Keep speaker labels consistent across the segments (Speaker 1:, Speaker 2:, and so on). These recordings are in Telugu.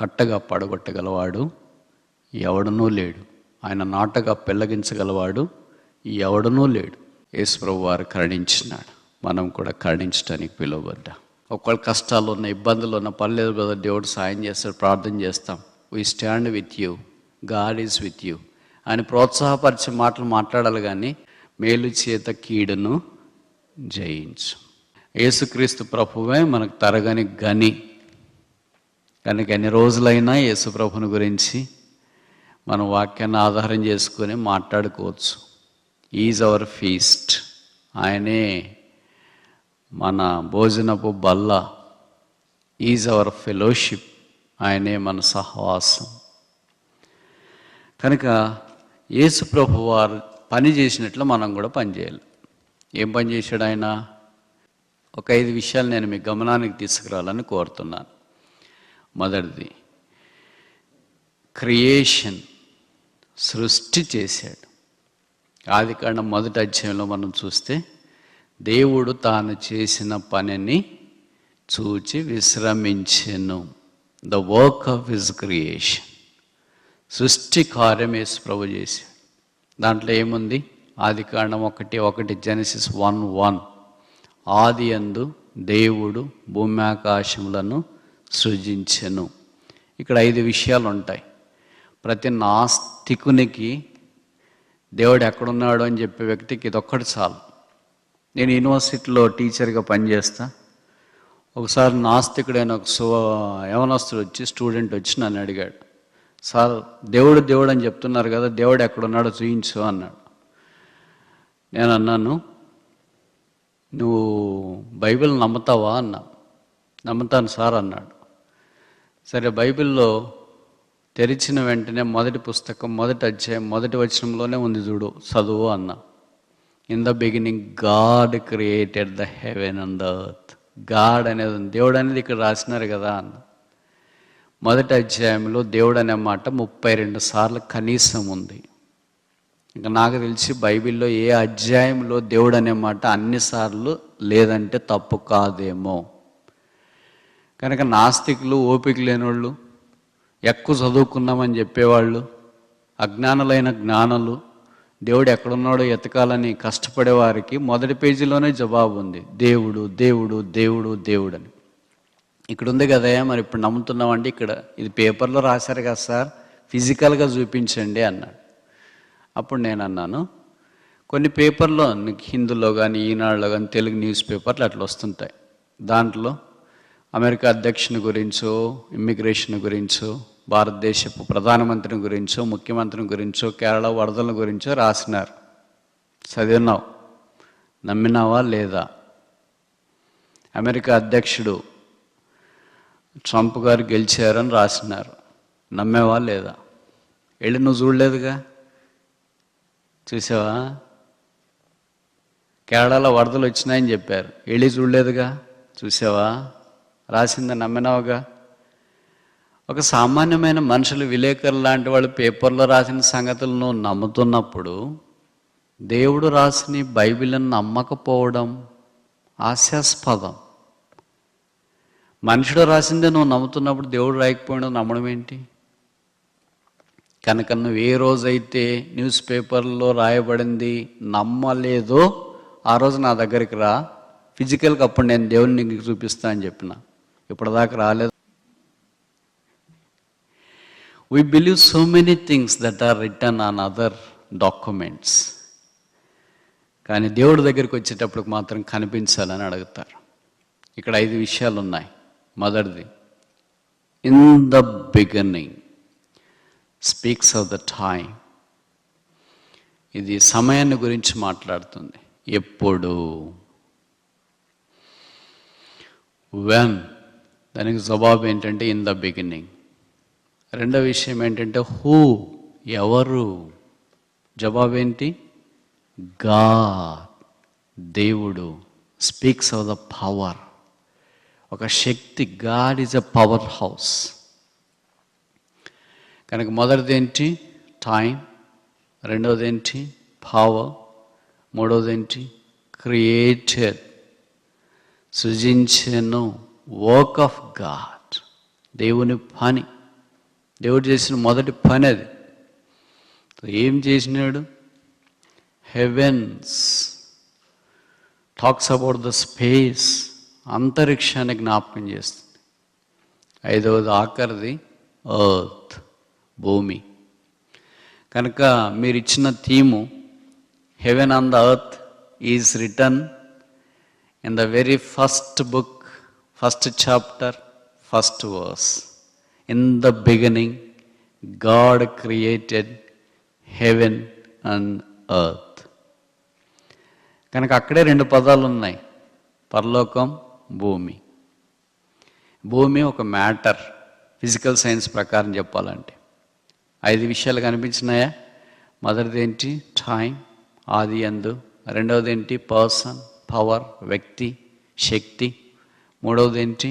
Speaker 1: కట్టగా పడగొట్టగలవాడు ఎవడనూ లేడు. ఆయన నాటగా పెళ్ళగించగలవాడు ఎవడనూ లేడు. యేసు ప్రభువు వారు కరుణించినాడు, మనం కూడా కరుణించడానికి పిలువబడ్డా. ఒకవేళ కష్టాలు ఉన్న, ఇబ్బందులు ఉన్న, పర్లేదు బ్రదర్, దేవుడు సాయం చేస్తాడు, ప్రార్థన చేస్తాం. We stand with you, God is with you అని ప్రోత్సాహపరిచే మాటలు మాట్లాడాలి, కానీ మేలు చేత కీడును జయించు. యేసుక్రీస్తు ప్రభువే మనకు తరగని గని కనుక ఎన్ని రోజులైనా యేసు ప్రభుని గురించి మన వాక్యాన్ని ఆధారం చేసుకొని మాట్లాడుకోవచ్చు. ఈజ్ అవర్ ఫీస్ట్, ఆయనే మన భోజనపు బల్ల. ఈజ్ అవర్ ఫెలోషిప్, ఆయనే మన సహవాసం. కనుక యేసు ప్రభు వారు పని చేసినట్లు మనం కూడా పని చేయాలి. ఏం పని చేశాడు ఆయన? ఒక 5 విషయాలు నేను మీ గమనానికి తీసుకురావాలని కోరుతున్నాను. మొదటిది, క్రియేషన్, సృష్టి చేశాడు. ఆదికాండం 1వ అధ్యాయంలో మనం చూస్తే దేవుడు తాను చేసిన పనిని చూచి విశ్రమించెను. The work of his creation, సృష్టి కార్యం యేసు ప్రభు చేశాడు. దాంట్లో ఏముంది? ఆదికాండం 1:1, జెనసిస్ 1:1, ఆది యందు దేవుడు భూమి ఆకాశములను సృజించెను. ఇక్కడ 5 విషయాలు ఉంటాయి. ప్రతి నాస్తికునికి దేవుడు ఎక్కడున్నాడు అని చెప్పే వ్యక్తికి ఇదొక్కటి చాలు. నేను యూనివర్సిటీలో టీచర్గా పనిచేస్తా. ఒకసారి నాస్తికుడైన ఒక యవనస్తుడు వచ్చి, స్టూడెంట్ వచ్చి నన్ను అడిగాడు, సార్ దేవుడు దేవుడు అని చెప్తున్నారు కదా, దేవుడు ఎక్కడున్నాడో చూయించు అన్నాడు. నేను అన్నాను, నువ్వు బైబిల్ నమ్ముతావా అన్నా. నమ్ముతాను సార్ అన్నాడు. సరే, బైబిల్లో తెరిచిన వెంటనే మొదటి పుస్తకం 1వ అధ్యాయం 1వ వచనంలోనే ఉంది చూడు, చదువు అన్నా. In the beginning God created the heaven and the earth. God అనేది ఉంది, దేవుడు అనేది ఇక్కడ రాసినారు కదా అన్న. 1వ అధ్యాయంలో దేవుడు అనే మాట 32 సార్లు కనీసం ఉంది. ఇంకా నాకు తెలిసి బైబిల్లో ఏ అధ్యాయంలో దేవుడు అనే మాట అన్నిసార్లు లేదంటే తప్పు కాదేమో. కనుక నాస్తికులు, ఓపిక లేనివాళ్ళు, ఎక్కువ చదువుకున్నామని చెప్పేవాళ్ళు, అజ్ఞానులైన జ్ఞానులు, దేవుడు ఎక్కడున్నాడో ఎతకాలని కష్టపడే వారికి 1వ పేజీలోనే జవాబు ఉంది, దేవుడు దేవుడు దేవుడు దేవుడు అని. ఇక్కడ ఉంది కదా, మరి ఇప్పుడు నమ్ముతున్నామండి, ఇక్కడ ఇది పేపర్లో రాశారు కదా సార్, ఫిజికల్గా చూపించండి అన్నాడు. అప్పుడు నేను అన్నాను, కొన్ని పేపర్లో హిందూలో కానీ, ఈనాడులో కానీ, తెలుగు న్యూస్ పేపర్లు అట్లా వస్తుంటాయి. దాంట్లో అమెరికా అధ్యక్షుని గురించో, ఇమ్మిగ్రేషన్ గురించో, భారతదేశపు ప్రధానమంత్రిని గురించో, ముఖ్యమంత్రిని గురించో, కేరళ వరదల గురించో రాసినారు. చదివినావు, నమ్మినావా లేదా? అమెరికా అధ్యక్షుడు ట్రంప్ గారు గెలిచారని రాసినారు, నమ్మేవా లేదా? వెళ్ళి నువ్వు చూడలేదుగా, చూసావా? కేరళలో వరదలు వచ్చినాయని చెప్పారు, వెళ్ళి చూడలేదుగా, చూసావా? రాసింది నమ్మినావుగా. ఒక సామాన్యమైన మనుషులు, విలేకరులు లాంటి వాళ్ళు పేపర్లో రాసిన సంగతులు నువ్వు నమ్ముతున్నప్పుడు, దేవుడు రాసిన బైబిల్ని నమ్మకపోవడం హాస్యాస్పదం. మనుషుడు రాసిందే నువ్వు నమ్ముతున్నప్పుడు దేవుడు రాయకపోవడం నమ్మడం ఏంటి? కనుక నువ్వు ఏ రోజైతే న్యూస్ పేపర్లో రాయబడింది నమ్మలేదో ఆ రోజు నా దగ్గరికి రా, ఫిజికల్గా అప్పుడు నేను దేవుడిని నీకు చూపిస్తా అని చెప్పిన. ఇప్పటిదాకా రాలేదు. We believe so many things that are written on other documents. కానీ దేవుడి దగ్గరికి వచ్చేటప్పుడు మాత్రం కనిపించాలని అడుగుతారు. ఇక్కడ 5 విషయాలు ఉన్నాయి. మొదటిది, in the beginning speaks of the time. ఇది సమయాన్ని గురించి మాట్లాడుతుంది. ఎప్పుడు, వెన్, దానికి జవాబు ఏంటంటే ఇన్ ద బిగినింగ్. రెండవ విషయం ఏంటంటే హూ, ఎవరు, జవాబు ఏంటి? గాడ్, దేవుడు. స్పీక్స్ ఆఫ్ ద పవర్, ఒక శక్తి. God is a power house. కనుక మొదటిది ఏంటి? టైం. రెండవది ఏంటి? పవర్. మూడవది ఏంటి? క్రియేటెడ్, సృజించెను. వర్క్ ఆఫ్ గాడ్, దేవుని పని. దేవుడు చేసిన మొదటి పని అది. ఏం చేసినాడు? Heavens talks about the space, అంతరిక్షాన్ని జ్ఞాపకం చేస్తుంది. ఐదవది ఆఖరిది ఎర్త్, భూమి. కనుక మీరు ఇచ్చిన theme heaven on the earth is return in the very first book, first chapter, first verse. In the beginning God created heaven and earth. కనుక అక్కడే రెండు పదాలు ఉన్నాయి, పరలోకం, భూమి. భూమి ఒక మ్యాటర్, ఫిజికల్ సైన్స్ ప్రకారం చెప్పాలంటే 5 విషయాలు కనిపించినాయా? మొదటిది ఏంటి? టైం, ఆది యందు. రెండవది ఏంటి? పర్సన్, పవర్, వ్యక్తి, శక్తి. మూడవది ఏంటి?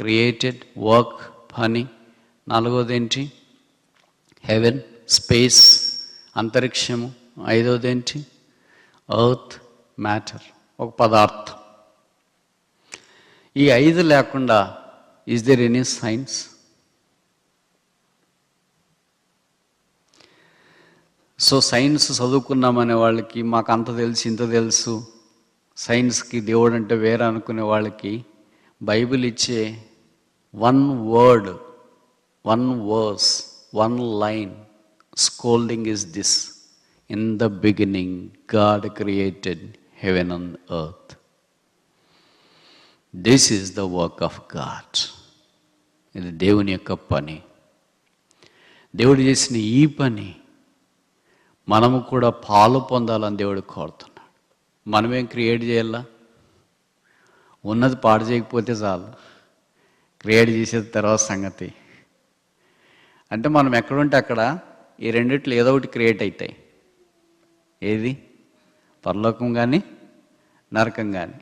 Speaker 1: క్రియేటెడ్, వర్క్, పని. నాలుగవది ఏంటి? హెవెన్, స్పేస్, అంతరిక్షము. ఐదవది ఏంటి? ఎర్త్, మ్యాటర్, ఒక పదార్థం. ఈ 5 లేకుండా is there any science? So science చదువుకున్నామనే వాళ్ళకి, మాకు అంత తెలుసు ఇంత తెలుసు, సైన్స్కి దేవుడు అంటే వేరే అనుకునే వాళ్ళకి బైబిల్ ఇచ్చే 1 word, 1 verse, 1 line scolding is this: in the beginning God created heaven and earth. This is the work of God. ఇది దేవుని యొక్క పని. దేవుడు చేసిన ఈ పని మనము కూడా పాలు పొందాలని దేవుడు కోరుతున్నాడు. మనమేం క్రియేట్ చేయాలా? ఉన్నది పాడు చేయకపోతే చాలు, క్రియేట్ చేసేది తర్వాత సంగతి. అంటే మనం ఎక్కడుంటే అక్కడ ఈ రెండిట్లో ఏదో ఒకటి క్రియేట్ అవుతాయి. ఏది? పరలోకం కానీ నరకం కానీ.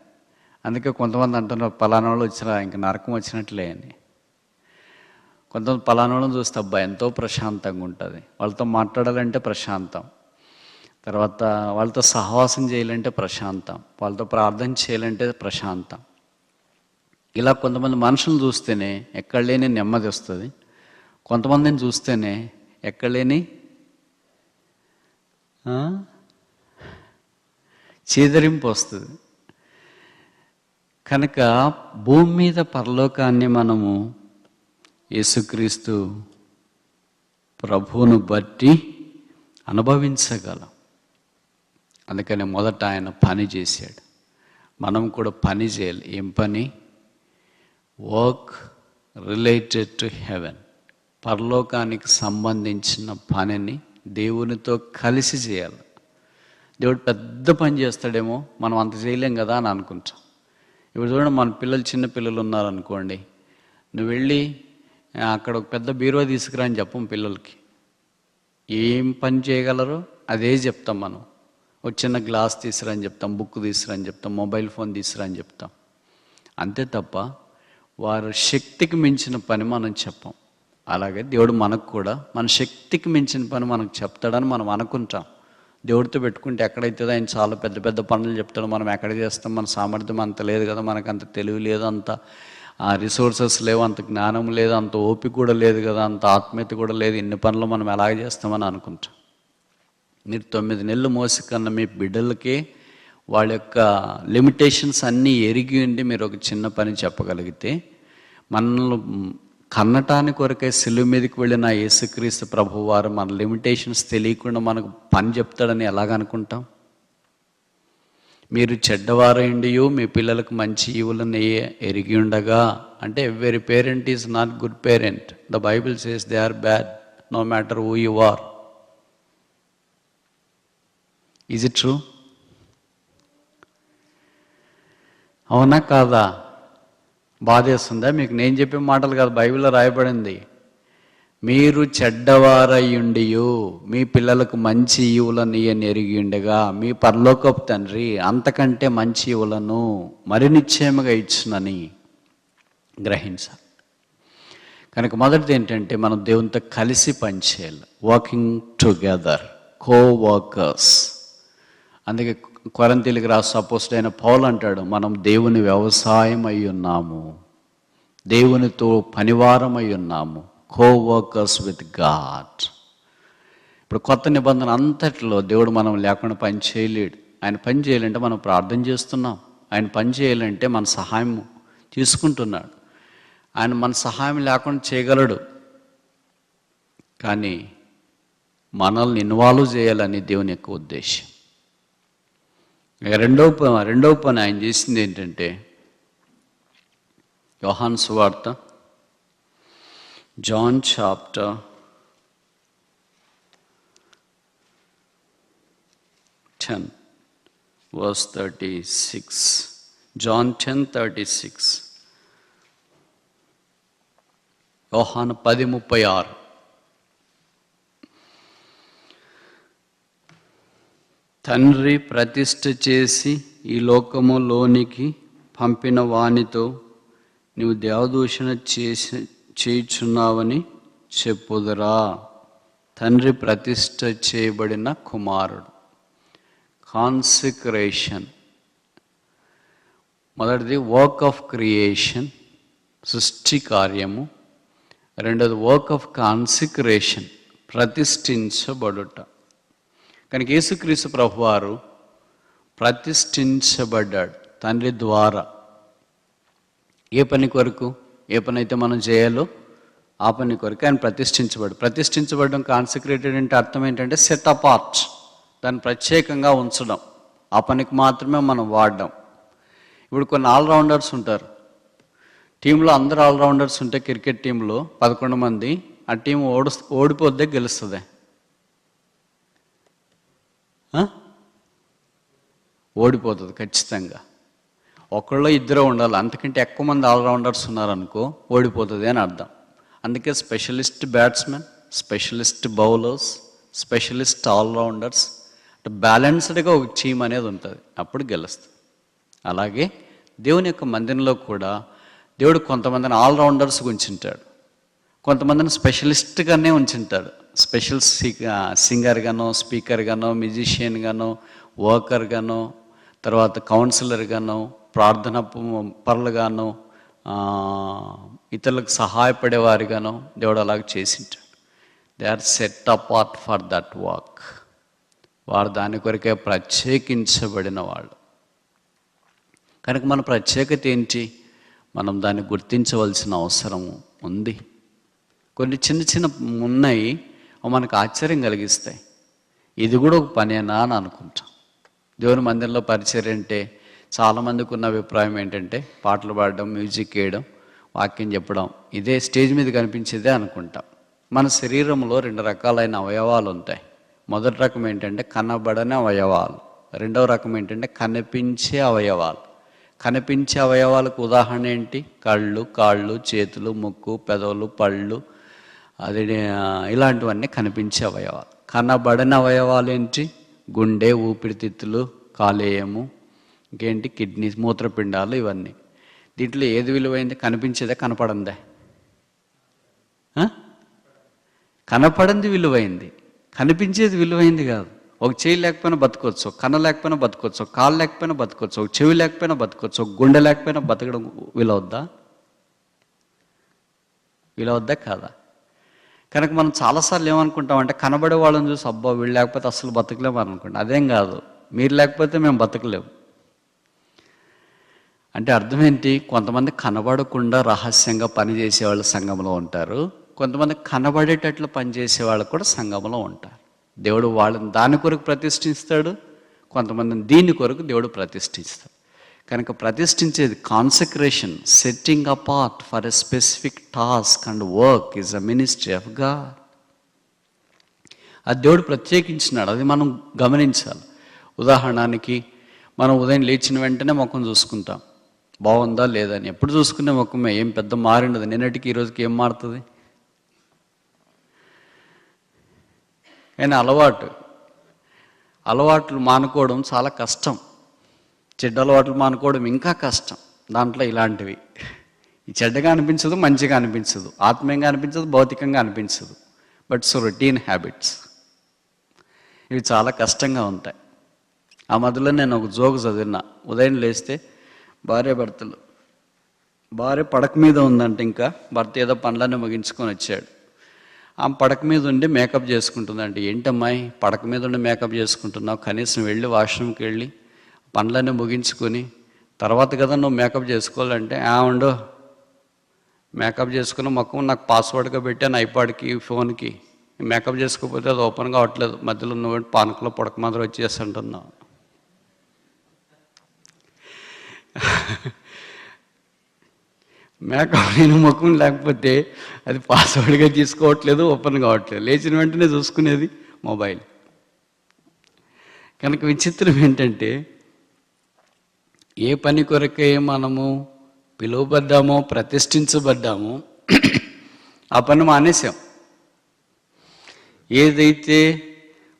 Speaker 1: అందుకే కొంతమంది అంటున్నారు పలానా వాళ్ళు వచ్చినా ఇంకా నరకం వచ్చినట్లే అని. కొంతమంది పలానా వాళ్ళని చూస్తే అబ్బాయి ఎంతో ప్రశాంతంగా ఉంటుంది, వాళ్ళతో మాట్లాడాలంటే ప్రశాంతం, తర్వాత వాళ్ళతో సహవాసం చేయాలంటే ప్రశాంతం, వాళ్ళతో ప్రార్థన చేయాలంటే ప్రశాంతం. ఇలా కొంతమంది మనుషులను చూస్తేనే ఎక్కడ లేని నెమ్మది వస్తుంది, కొంతమందిని చూస్తేనే ఎక్కడ లేని చీదరింపు వస్తుంది. కనుక భూమి మీద పరలోకాన్ని మనము యేసుక్రీస్తు ప్రభువును బట్టి అనుభవించగలం. అందుకని మొదట ఆయన పని చేశాడు, మనం కూడా పని చేయాలి. ఏం పని? వర్క్ రిలేటెడ్ టు హెవెన్, పరలోకానికి సంబంధించిన పనిని దేవునితో కలిసి చేయాలి. దేవుడు పెద్ద పని చేస్తాడేమో, మనం అంత చేయలేం కదా అని అనుకుంటాం. ఇప్పుడు చూడండి, మన పిల్లలు, చిన్న పిల్లలు ఉన్నారనుకోండి, నువ్వు వెళ్ళి అక్కడ ఒక పెద్ద బీరువా తీసుకురా అని చెప్పం పిల్లలకి. ఏం పని చేయగలరో అదే చెప్తాం మనం. ఒక చిన్న గ్లాస్ తీసుకురా అని చెప్తాం, బుక్ తీసుకురా అని చెప్తాం, మొబైల్ ఫోన్ తీసుకురా అని చెప్తాం. అంతే తప్ప వారి శక్తికి మించిన పని మనం చెప్పం. అలాగే దేవుడు మనకు కూడా మన శక్తికి మించిన పని మనకు చెప్తాడని మనం అనుకుంటాం. దేవుడితో పెట్టుకుంటే ఎక్కడైతే ఆయన చాలా పెద్ద పెద్ద పనులు చెప్తాడు, మనం ఎక్కడ చేస్తాం? మన సామర్థ్యం అంత లేదు కదా, మనకు అంత తెలివి లేదు, అంత రిసోర్సెస్ లేవు, అంత జ్ఞానం లేదు, అంత ఓపిక కూడా లేదు కదా, అంత ఆత్మీయత కూడా లేదు, ఇన్ని పనులు మనం ఎలాగ చేస్తామని అనుకుంటాం. మీరు 9 నెలలు మోసి కన్నా మీ బిడ్డలకే వాళ్ళ యొక్క లిమిటేషన్స్ అన్నీ ఎరిగి ఉండి మీరు ఒక చిన్న పని చెప్పగలిగితే, మనల్ని కన్నటానికి కొరకే సిలువ మీదకి వెళ్ళిన యేసుక్రీస్తు ప్రభు వారు మన లిమిటేషన్స్ తెలియకుండా మనకు పని చెప్తాడని ఎలాగనుకుంటాం? మీరు చెడ్డవారైండియు మీ పిల్లలకు మంచి ఈవులను ఎరిగి ఉండగా, అంటే every parent is not good parent. The Bible says they are bad no matter who you are. Is it true? అవునా కాదా? బాధేస్తుందా మీకు? నేను చెప్పే మాటలు కాదు, బైబిల్లో రాయబడింది. మీరు చెడ్డవారయ్యుండియు మీ పిల్లలకు మంచి ఈవులను ఎరిగి ఉండగా మీ పరలోకపు తండ్రి అంతకంటే మంచి ఈవులను మరి నిశ్చయముగా ఇచ్చునని గ్రహించాలి. కనుక మొదటిది ఏంటంటే మనం దేవునితో కలిసి పనిచేయాలి. Working together, coworkers. అందుకే కొరింథీయులకు రాసిన అపోస్తలుడైన పౌలు అంటాడు, మనం దేవుని వ్యవసాయం అయి ఉన్నాము, దేవునితో పనివారం అయి ఉన్నాము, co-workers with God. ఇప్పుడు కొత్త నిబంధన అంతట్లో దేవుడు మనం లేకుండా పని చేయలేడు. ఆయన పని చేయాలంటే మనం ప్రార్థన చేస్తున్నాం. ఆయన పని చేయాలంటే మన సహాయం తీసుకుంటున్నాడు. ఆయన మన సహాయం లేకుండా చేయగలడు, కానీ మనల్ని ఇన్వాల్వ్ చేయాలని దేవుని యొక్క ఉద్దేశం. రెండవ పని ఆయన చేసింది ఏంటంటే, యోహాను సువార్త జాన్ చాప్టర్ 10 verse 36. John 10:36. యోహాను 10:36. తండ్రి ప్రతిష్ఠ చేసి ఈ లోకములోనికి పంపిన వానితో నీవు దేవదూషణ చేయుచున్నావని చెప్పుదురా. తండ్రి ప్రతిష్ఠ చేయబడిన కుమారుడు. కాన్సిక్రేషన్. మొదటిది వర్క్ ఆఫ్ క్రియేషన్, సృష్టి కార్యము. రెండోది వర్క్ ఆఫ్ కాన్సిక్రేషన్, ప్రతిష్ఠించబడుట. కనుక యేసుక్రీస్తు ప్రభువారు ప్రతిష్ఠించబడ్డాడు తండ్రి ద్వారా. ఏ పని కొరకు? ఏ పని అయితే మనం చేయాలో ఆ పని కొరకు ఆయన ప్రతిష్ఠించబడడం. కాన్సిక్రేటెడ్ అంటే అర్థం ఏంటంటే సెట్ అపార్ట్, దాన్ని ప్రత్యేకంగా ఉంచడం, ఆ పనికి మాత్రమే మనం వాడడం. ఇప్పుడు కొన్ని ఆల్రౌండర్స్ ఉంటారు టీంలో. అందరూ ఆల్రౌండర్స్ ఉంటే క్రికెట్ టీంలో 11 మంది, ఆ టీం ఓడిపోద్దే గెలుస్తుంది? ఓడిపోతుంది ఖచ్చితంగా. ఒకళ్ళు ఇద్దరు ఉండాలి, అంతకంటే ఎక్కువ మంది ఆల్రౌండర్స్ ఉన్నారనుకో ఓడిపోతుంది అని అర్థం. అందుకే specialist batsmen, specialist bowlers, specialist allrounders, బ్యాలెన్స్డ్గా ఒక టీం అనేది ఉంటుంది, అప్పుడు గెలుస్తుంది. అలాగే దేవుని యొక్క మందిరంలో కూడా దేవుడు కొంతమందిని ఆల్రౌండర్స్ ఉంచుంటాడు, కొంతమందిని స్పెషలిస్ట్గానే ఉంచుంటాడు. స్పెషల్ సింగర్ గానో, స్పీకర్ గానో, మ్యూజిషియన్ గానో, వర్కర్ గానో, తర్వాత కౌన్సిలర్ గానో, ప్రార్థన పరులుగానో, ఇతరులకు సహాయపడేవారిగానో దేవుడు అలాగ చేసింటాడు. They are set apart for that work. వారు దాని కొరకే ప్రత్యేకించబడిన వాళ్ళు. కనుక మన ప్రత్యేకత ఏంటి? మనం దాన్ని గుర్తించవలసిన అవసరం ఉంది. కొన్ని చిన్న చిన్న ఉన్నాయి, మనకు ఆశ్చర్యం కలిగిస్తాయి. ఇది కూడా ఒక పనేనా అని అనుకుంటాం. దేవుని మందిరంలో పరిచర్య అంటే చాలామందికి ఉన్న అభిప్రాయం ఏంటంటే పాటలు పాడడం, మ్యూజిక్ వేయడం, వాక్యం చెప్పడం, ఇదే స్టేజ్ మీద కనిపించేదే అనుకుంటాం. మన శరీరంలో 2 రకాలైన అవయవాలు ఉంటాయి. మొదటి రకం ఏంటంటే కనబడని అవయవాలు, రెండవ రకం ఏంటంటే కనిపించే అవయవాలు. కనిపించే అవయవాలకు ఉదాహరణ ఏంటి? కళ్ళు, కాళ్ళు, చేతులు, ముక్కు, పెదవులు, పళ్ళు, అది ఇలాంటివన్నీ కనిపించే అవయవాలు. కనబడని అవయవాలు ఏంటి? గుండె, ఊపిరితిత్తులు, కాలేయము, ఇంకేంటి కిడ్నీ, మూత్రపిండాలు, ఇవన్నీ. దీంట్లో ఏది విలువైంది? కనిపించేదే కనపడందే? కనపడింది విలువైంది, కనిపించేది విలువైంది కాదు. ఒక చేయి లేకపోయినా బతకొచ్చు, ఒక కన్ను లేకపోయినా బతకొచ్చు, ఒక కాలు లేకపోయినా బతకొచ్చు, ఒక చెవి లేకపోయినా బతకొచ్చు, ఒక గుండె లేకపోయినా బతకడం వీలవద్దా? వీలవద్దా కాదా? కనుక మనం చాలాసార్లు ఏమనుకుంటామంటే కనబడే వాళ్ళని చూసి అబ్బా వీళ్ళు లేకపోతే అస్సలు బతకలేము అనుకుంటాం. అదేం కాదు, మీరు లేకపోతే మేము బతకలేము అంటే అర్థం ఏంటి? కొంతమంది కనబడకుండా రహస్యంగా పనిచేసేవాళ్ళు సంఘంలో ఉంటారు, కొంతమంది కనబడేటట్లు పనిచేసే వాళ్ళు కూడా సంఘంలో ఉంటారు. దేవుడు వాళ్ళని దాని కొరకు ప్రతిష్ఠిస్తాడు, కొంతమందిని దీని కొరకు దేవుడు ప్రతిష్ఠిస్తాడు. కనుక ప్రతిష్ఠించేది consecration, setting apart for a specific task and work is a ministry of God. అది దేవుడు ప్రత్యేకించినాడు, అది మనం గమనించాలి. ఉదాహరణకి మనం ఉదయం లేచిన వెంటనే ముఖం చూసుకుంటాం, బాగుందా లేదని. ఎప్పుడు చూసుకునే ముఖమే, ఏం పెద్ద మారిండదు. నిన్నటికి ఈరోజుకి ఏం మారుతుంది? అయినా అలవాట్లు మానుకోవడం చాలా కష్టం. చెడ్డ అలవాట్లు మానుకోవడం ఇంకా కష్టం. దాంట్లో ఇలాంటివి ఈ చెడ్డగా అనిపించదు, మంచిగా అనిపించదు, ఆత్మీయంగా అనిపించదు, భౌతికంగా అనిపించదు. బట్ రొటీన్ హ్యాబిట్స్ ఇవి చాలా కష్టంగా ఉంటాయి. ఆ మధ్యలో నేను ఒక జోక్ చదివినా. ఉదయం లేస్తే భార్య పడక మీద ఉందంటే, ఇంకా భర్త ఏదో పనులన్నీ ముగించుకొని వచ్చాడు. ఆ పడక మీద ఉండి మేకప్ చేసుకుంటుందండి. ఏంటమ్మాయి పడక మీద ఉండి మేకప్ చేసుకుంటున్నావు, కనీసం వెళ్ళి వాష్రూమ్కి వెళ్ళి పనులన్నీ ముగించుకొని తర్వాత కదా నువ్వు మేకప్ చేసుకోవాలంటే, ఉండు మేకప్ చేసుకున్న మొక్కం నాకు పాస్వర్డ్గా పెట్టాను ఐపాడ్కి ఫోన్కి, మేకప్ చేసుకోకపోతే అది ఓపెన్ కావట్లేదు, మధ్యలో నువ్వు పానకలో పొడక మాదిరి వచ్చేసి అంటున్నావు. మేకప్ లేని ముఖం లేకపోతే అది పాస్వర్డ్గా తీసుకోవట్లేదు, ఓపెన్ కావట్లేదు, లేచిన వెంటనే చూసుకునేది మొబైల్. కనుక విచిత్రం ఏంటంటే ఏ పని కొరకే మనము పిలువబడ్డామో ప్రతిష్ఠించబడ్డామో ఆ పని మానేసాం. ఏదైతే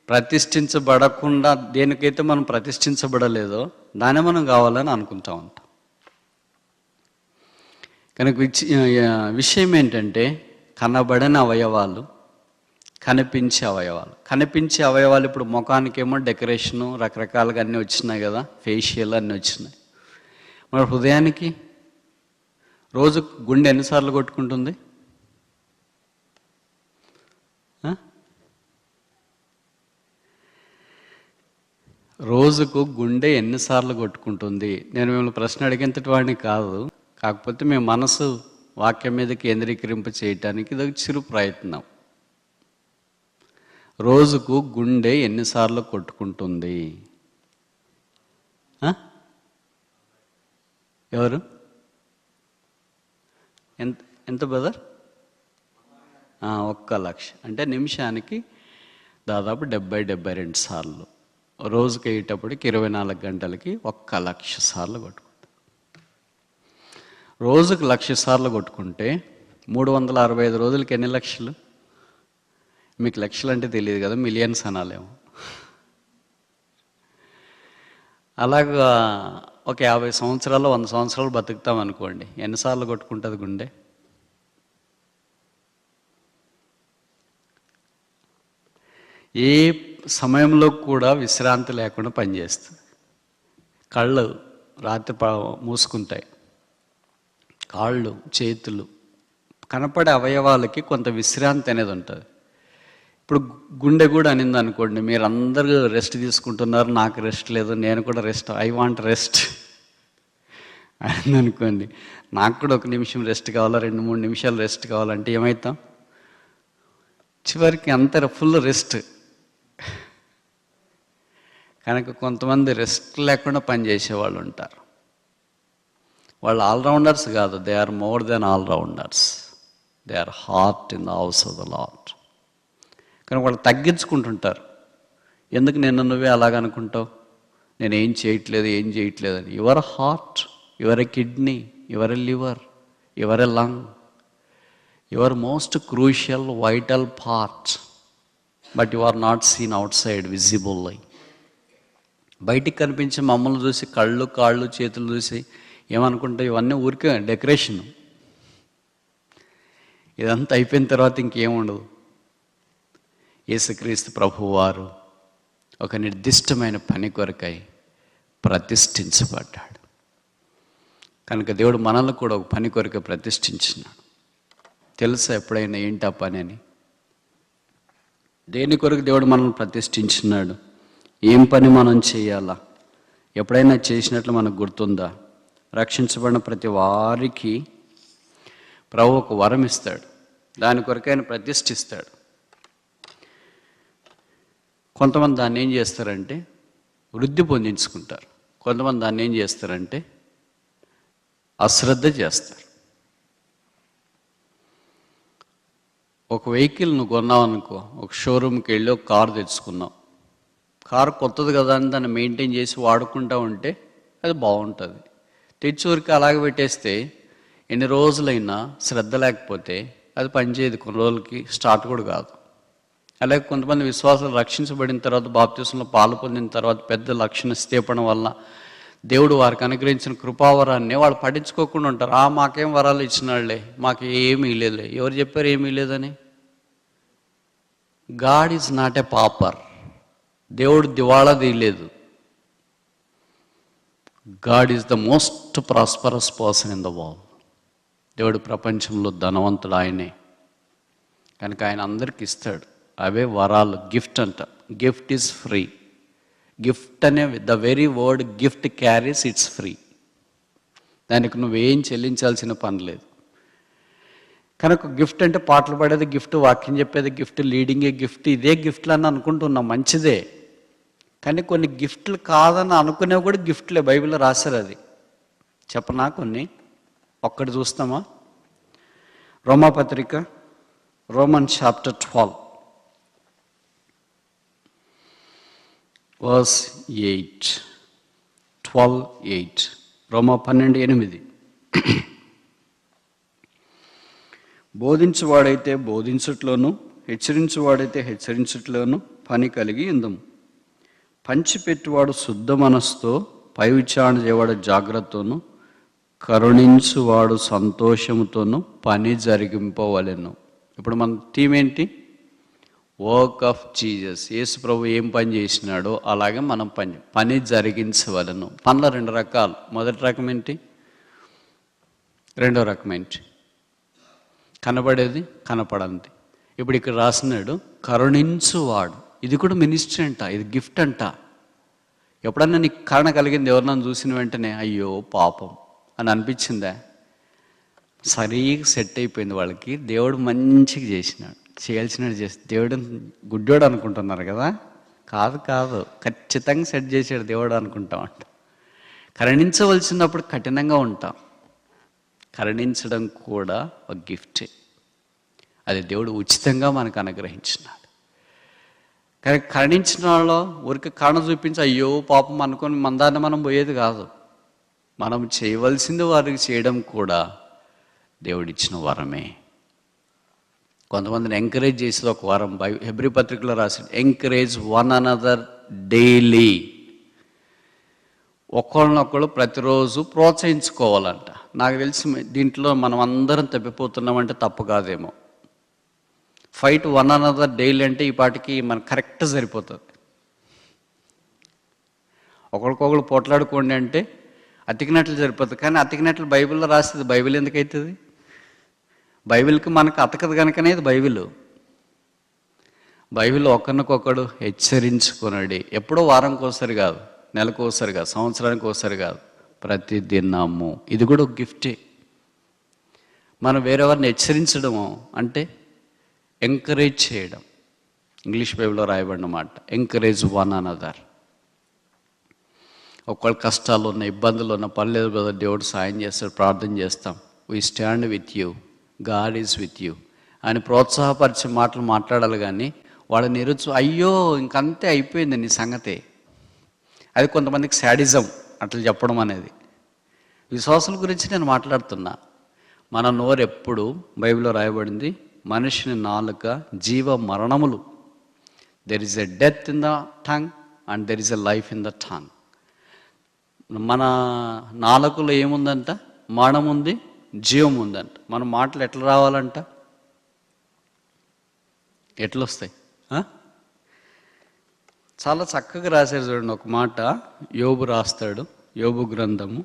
Speaker 1: ప్రతిష్ఠించబడకుండా దేనికైతే మనం ప్రతిష్ఠించబడలేదో దాన్ని మనం కావాలని అనుకుంటా ఉంటాం. కనుక విషయం ఏంటంటే కనబడని అవయవాలు, కనిపించే అవయవాలు. కనిపించే అవయవాలు ఇప్పుడు ముఖానికేమో డెకరేషను రకరకాలుగా అన్నీ వచ్చినాయి కదా, ఫేషియల్ అన్నీ వచ్చినాయి. మన హృదయానికి రోజు గుండె ఎన్నిసార్లు కొట్టుకుంటుంది? రోజుకు గుండె ఎన్నిసార్లు కొట్టుకుంటుంది? నేను మిమ్మల్ని ప్రశ్న అడిగేంతటి వాడిని కాదు, కాకపోతే మీ మనసు వాక్యం మీద కేంద్రీకరింప చేయటానికి ఇది ఒక చిరు ప్రయత్నం. రోజుకు గుండె ఎన్నిసార్లు కొట్టుకుంటుంది? ఎవరు? ఎంత బ్రదర్? 1,00,000 అంటే నిమిషానికి దాదాపు 70-72 సార్లు. రోజుకి అయ్యేటప్పటికి 24 గంటలకి 1,00,000 సార్లు కొట్టుకుంటాం. రోజుకు 1,00,000 సార్లు కొట్టుకుంటే 365 రోజులకి ఎన్ని లక్షలు? మీకు లక్షలు అంటే తెలియదు కదా, మిలియన్స్ అనాలేమో. అలాగా ఒక 50 సంవత్సరాలు 100 సంవత్సరాలు బతుకుతాం అనుకోండి, ఎన్నిసార్లు కొట్టుకుంటుంది గుండె? ఏ సమయంలో కూడా విశ్రాంతి లేకుండా పనిచేస్తుంది. కళ్ళు రాత్రి మూసుకుంటాయి, కాళ్ళు చేతులు కనపడే అవయవాలకి కొంత విశ్రాంతి అనేది ఉంటుంది. ఇప్పుడు గుండె కూడా అనింది అనుకోండి, మీరు అందరూ రెస్ట్ తీసుకుంటున్నారు, నాకు రెస్ట్ లేదు, నేను కూడా రెస్ట్, ఐ వాంట్ రెస్ట్ అనింది అనుకోండి, నాకు కూడా 1 నిమిషం రెస్ట్ కావాలా, 2-3 నిమిషాలు రెస్ట్ కావాలంటే ఏమవుతాం? చివరికి అంత ఫుల్ రెస్ట్. కనుక కొంతమంది రెస్ట్ లేకుండా పనిచేసేవాళ్ళు ఉంటారు. వాళ్ళు ఆల్రౌండర్స్ కాదు, they are more than allrounders, they are heart in the house of the Lord. కానీ వాళ్ళు తగ్గించుకుంటుంటారు. ఎందుకు నిన్ను నువ్వే అలాగనుకుంటావు, నేను ఏం చేయట్లేదు అని. Your heart, your a kidney, your a liver, your a lung, your most crucial vital part, but you are not seen outside visibly. బయటికి కనిపించే మమ్మల్ని చూసి కళ్ళు కాళ్ళు చేతులు చూసి ఏమనుకుంటే ఇవన్నీ ఊరికే డెకరేషన్. ఇదంతా అయిపోయిన తర్వాత ఇంకేముండదు. యేసుక్రీస్తు ప్రభువారు ఒక నిర్దిష్టమైన పని కొరకై ప్రతిష్ఠించబడ్డాడు. కనుక దేవుడు మనల్ని కూడా ఒక పని కొరకై ప్రతిష్ఠించినాడు. తెలుసా ఎప్పుడైనా ఏంటి ఆ పని అని? దేని కొరకు దేవుడు మనల్ని ప్రతిష్ఠించినాడు? ఏం పని మనం చేయాలా? ఎప్పుడైనా చేసినట్లు మనకు గుర్తుందా? రక్షించబడిన ప్రతి వారికి ప్రభు ఒక వరం ఇస్తాడు, దాని కొరకు ఆయన ప్రతిష్ఠిస్తాడు. కొంతమంది దాన్ని ఏం చేస్తారంటే వృద్ధి పొందించుకుంటారు, కొంతమంది దాన్ని ఏం చేస్తారంటే అశ్రద్ధ చేస్తారు. ఒక వెహికల్ నువ్వు కొన్నావు అనుకో, ఒక షోరూమ్కి వెళ్ళి ఒక కారు తెచ్చుకున్నావు. కారు కొత్తది కదా అని దాన్ని మెయింటైన్ చేసి వాడుకుంటూ ఉంటే అది బాగుంటుంది. తెచ్చూరికి అలాగే పెట్టేస్తే ఎన్ని రోజులైనా శ్రద్ధ లేకపోతే అది పనిచేయదు, కొన్ని రోజులకి స్టార్ట్ కూడా కాదు. అలాగే కొంతమంది విశ్వాసాలు రక్షించబడిన తర్వాత, బాప్తిసంలో పాలు పొందిన తర్వాత పెద్ద లక్షణ స్థేపడం వల్ల దేవుడు వారికి అనుగ్రహించిన కృపావరాన్ని వాళ్ళు పట్టించుకోకుండా ఉంటారు. మాకేం వరాలు ఇచ్చినాళ్లే, మాకు ఏమీ లేదులే. ఎవరు చెప్పారు ఏమీ లేదని? God is not a pauper. దేవుడు దివాళా తీయలేదు. God is the most prosperous person in the world. దేవుడు ప్రపంచంలో ధనవంతుడు ఆయనే. కనుక ఆయన అందరికి ఇస్తాడు. అవే వరాలు, గిఫ్ట్ అంట. Gift is free. గిఫ్ట్ అనే the very word gift carries it's free. దానికి నువ్వేం చెల్లించాల్సిన పని లేదు. కనుక గిఫ్ట్ అంటే పాటలు పాడేది గిఫ్ట్, వాక్యం చెప్పేది గిఫ్ట్, లీడింగే గిఫ్ట్, ఇదే గిఫ్ట్లు అని అనుకుంటున్నాం, మంచిదే. కానీ కొన్ని గిఫ్ట్లు కాదని అనుకునేవి కూడా గిఫ్ట్లే. బైబిల్లో రాశారు. అది చెప్పనా కొన్ని? ఒక్కటి చూస్తామా? రోమాపత్రిక, రోమన్ చాప్టర్ 12 verse 8. 12:8. రోమా 12:8. బోధించువాడైతే బోధించుట్లోను, హెచ్చరించువాడైతే హెచ్చరించుట్లోను పని కలిగి ఉందము. పంచిపెట్టువాడు శుద్ధ మనస్సుతో, పై విచారణ చేయవాడు జాగ్రత్తతోను, కరుణించువాడు సంతోషముతోను పని జరిగింపవలెను. ఇప్పుడు మన థీమ్ ఏంటి? Work of Jesus. యేసు ప్రభు ఏం పని చేసినాడో అలాగే మనం పని జరిగించవలను. పనుల 2 రకాలు. మొదటి రకం ఏంటి? రెండో రకం ఏంటి? కనబడేది, కనపడంది. ఇప్పుడు ఇక్కడ రాసినాడు కరుణించువాడు. ఇది కూడా మినిస్ట్రీ అంట, ఇది గిఫ్ట్ అంట. ఎప్పుడన్నా నీకు కరుణ కలిగింది? ఎవరినైనా చూసిన వెంటనే అయ్యో పాపం అని అనిపించిందా? సరిగా సెట్ అయిపోయింది వాళ్ళకి. దేవుడు మంచిగా చేసినాడు, చేయాల్సినట్టు చేసి. దేవుడు గుడ్డోడు అనుకుంటున్నారు కదా? కాదు కాదు, ఖచ్చితంగా సెట్ చేసాడు దేవుడు అనుకుంటామంట. కరుణించవలసినప్పుడు కఠినంగా ఉంటాం. కరుణించడం కూడా ఒక గిఫ్టే. అది దేవుడు ఉచితంగా మనకు అనుగ్రహించినాడు. కానీ కరుణించిన వాళ్ళు ఊరికి కరుణ చూపించి అయ్యో పాపం అనుకొని మందాన్ని మనం పోయేది కాదు. మనం చేయవలసింది వారికి చేయడం కూడా దేవుడిచ్చిన వరమే. కొంతమందిని ఎంకరేజ్ చేసేది ఒక వరం. హెబ్రీ పత్రికలో రాశాడు, ఎంకరేజ్ వన్ అనదర్ డైలీ. ఒకళ్ళనొకళ్ళు ప్రతిరోజు ప్రోత్సహించుకోవాలంట. నాకు తెలిసి దీంట్లో మనం అందరం తప్పిపోతున్నామంటే తప్పు కాదేమో. ఫైట్ వన్ అనదర్ డైలీ అంటే ఈ పాటికి మనకు కరెక్ట్ సరిపోతుంది. ఒకరికొకరు పోట్లాడుకోండి అంటే అతికినట్లు సరిపోతుంది. కానీ అతికినట్లు బైబిల్లో రాస్తుంది. బైబిల్ ఎందుకు అవుతుంది? బైబిల్కి మనకు అతకదు కనుకనే ఇది బైబిల్. బైబిల్ ఒకరినొకడు హెచ్చరించుకున్నాడు. ఎప్పుడో వారంకి ఒకసారి కాదు, నెలకు ఒకసారి కాదు, సంవత్సరానికి ఒకసారి కాదు, ప్రతి దినము. ఇది కూడా ఒక గిఫ్టే. మనం వేరేవారిని హెచ్చరించడము అంటే ఎంకరేజ్ చేయడం. ఇంగ్లీష్ బైబిల్లో రాయబడిన మాట, ఎంకరేజ్ వన్ అనదర్. ఒకవేళ కష్టాలు ఉన్న, ఇబ్బందులు ఉన్న, పర్లేదు కదా, దేవుడు సాయం చేస్తాడు, ప్రార్థన చేస్తాం. We stand with you, God is with you అని ప్రోత్సాహపరిచే మాటలు మాట్లాడాలి. కానీ వాడు అయ్యో ఇంకంతే అయిపోయింది నీ సంగతే. అది కొంతమందికి శాడిజం అట్లా చెప్పడం అనేది. విశ్వాసుల గురించి నేను మాట్లాడుతున్నా. మన నోరు ఎప్పుడు బైబిల్లో రాయబడింది, మనిషిని నాలుక జీవ మరణములు. There is a death in the tongue and there is a life in the tongue. మన నాలుకలో ఏముందంట? మరణం ఉంది, జీవం ఉందంట. మన మాటలు ఎట్లా రావాలంట? ఎట్లా వస్తాయి? చాలా చక్కగా రాశారు చూడండి ఒక మాట. యోబు రాస్తాడు, యోబు గ్రంథము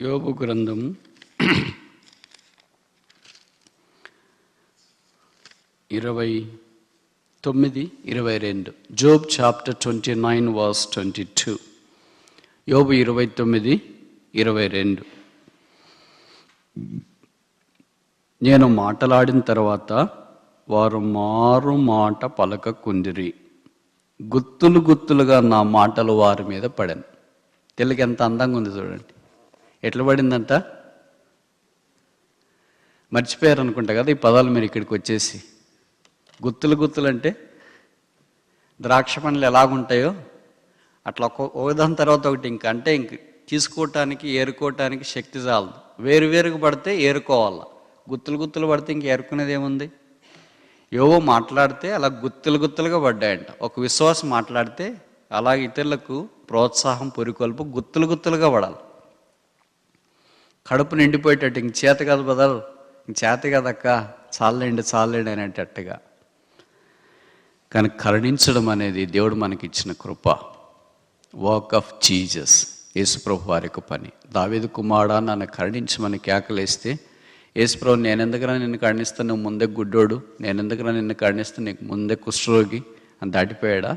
Speaker 1: 29:22. Job chapter 29 verse 22. యోబు 29:22. నేను మాటలాడిన తర్వాత వారు మారు మాట పలకకుందిరి, గుత్తులు గుత్తులుగా నా మాటలు వారి మీద పడాను. తెలుగు ఎంత అందంగా ఉంది చూడండి. ఎట్లా పడిందంట? మర్చిపోయారు అనుకుంటా కదా ఈ పదాలు మీరు ఇక్కడికి వచ్చేసి. గుత్తులు గుత్తులు అంటే ద్రాక్ష పండ్లు ఎలాగుంటాయో అట్లా ఒకదాని తర్వాత ఒకటి. ఇంక తీసుకోవటానికి, ఏరుకోవటానికి శక్తి చాలదు. వేరువేరుగా పడితే ఏరుకోవాలి. గుత్తులు గుత్తులు పడితే ఇంక ఏరుకునేది ఏముంది? యోబు మాట్లాడితే అలా గుత్తులు గుత్తులుగా పడ్డాయంట. ఒక విశ్వాసం మాట్లాడితే అలా ఇతరులకు ప్రోత్సాహం, పురికొల్పు గుత్తులు గుత్తులుగా పడాలి. కడుపు నిండిపోయేటట్టు ఇంక చేత కాదు బదలు, ఇంక చేత కదక్క, చాలండి అనేటట్టుగా. కానీ కరుణించడం అనేది దేవుడు మనకిచ్చిన కృప. వర్క్ ఆఫ్ జీసస్, యేసుప్రభు వారి యొక్క పని. దావీదు కుమారుడా నన్ను కరుణించమని కేకలేస్తే యేసుప్రభు, నేనెందుకురా నిన్ను కరుణిస్తాను, నువ్వు ముందే గుడ్డోడు, నేనెందుకురా నిన్ను కరుణిస్తాను, నీకు ముందే కుష్ఠరోగి అని దాటిపోయాడా?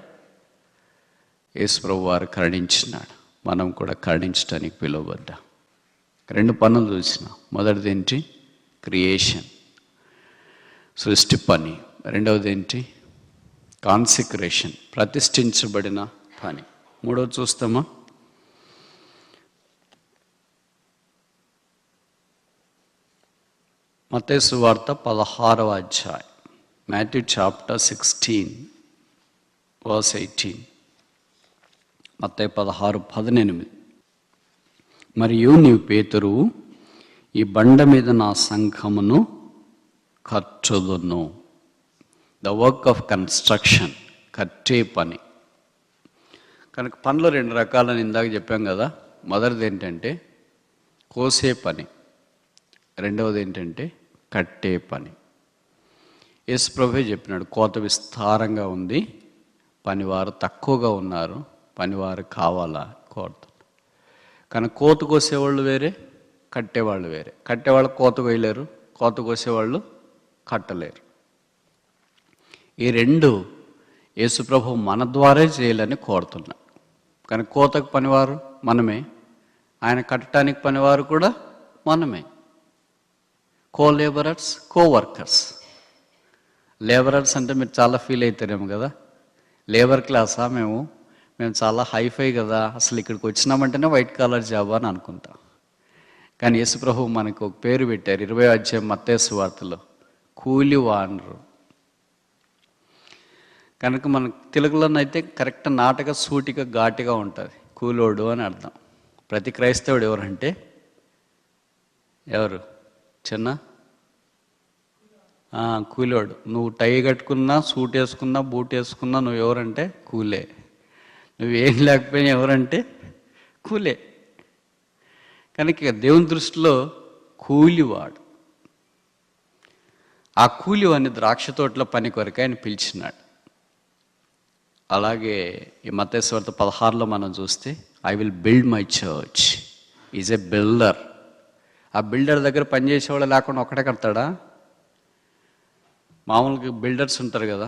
Speaker 1: యేసుప్రభు వారు కరుణించినాడు, మనం కూడా కరుణించడానికి పిలువబడ్డా. 2 పనులు చూసిన. మొదటిది ఏంటి? క్రియేషన్, సృష్టి పని. రెండవది ఏంటి? కాన్సిక్రేషన్, ప్రతిష్ఠించబడిన పని. మూడవది చూస్తామా? మత్తయి సువార్త 16వ అధ్యాయం, మాథ్యూ చాప్టర్ 16 verse 18. మత్తయి 16:18. మరియు నీవు పేతురు, ఈ బండ మీద నా సంఘమును కట్టుదును. ద వర్క్ ఆఫ్ కన్స్ట్రక్షన్, కట్టే పని. కనుక పనులు 2 రకాలని ఇందాక చెప్పాం కదా. మొదటిది ఏంటంటే కోసే పని, రెండవది ఏంటంటే కట్టే పని. యేసుప్రభువే చెప్పినాడు, కోత విస్తారంగా ఉంది, పనివారు తక్కువగా ఉన్నారు, పనివారు కావాలా కోరుతున్నారు. కానీ కోత కోసేవాళ్ళు వేరే, కట్టేవాళ్ళు వేరే. కట్టేవాళ్ళు కోత కోయలేరు, కోత కోసేవాళ్ళు కట్టలేరు. ఈ 2 యేసుప్రభు మన ద్వారే చేయాలని కోరుతున్నాడు. కానీ కోతకు పనివారు మనమే, ఆయన కట్టడానికి పనివారు కూడా మనమే. కో లేబరర్స్, కో వర్కర్స్. లేబరర్స్ అంటే మీరు చాలా ఫీల్ అవుతారేమో కదా, లేబర్ క్లాసా మేము చాలా హైఫై కదా, అసలు ఇక్కడికి వచ్చినామంటేనే వైట్ కాలర్ జాబ్ అని అనుకుంటాం. కానీ యేసుప్రభు మనకు ఒక పేరు పెట్టారు 20వ అధ్యాయం మత్తయి సువార్తలో, కూలివానరు. కనుక మన తెలుగులోనైతే కరెక్ట్ నాటక సూటిగా ఘాటిగా ఉంటుంది, కూలోడు అని అర్థం. ప్రతి క్రైస్తవుడు ఎవరంటే ఎవరు? చిన్న కూలోడు. నువ్వు టై కట్టుకున్నా, సూట్ వేసుకున్నా, బూట్ వేసుకున్నా నువ్వు ఎవరంటే కూలే. నువ్వేం లేకపోయినా ఎవరంటే కూలే. కనుక దేవుని దృష్టిలో కూలివాడు. ఆ కూలివాడిని ద్రాక్ష తోటలో పని కొరకు ఆయన పిలిచినాడు. అలాగే ఈ మత్తయి సువార్త 16లో మనం చూస్తే, I will build my church. Is a builder. ఆ బిల్డర్ దగ్గర పనిచేసేవాళ్ళు లేకుండా ఒక్కడే కడతాడా? మామూలుగా బిల్డర్స్ ఉంటారు కదా,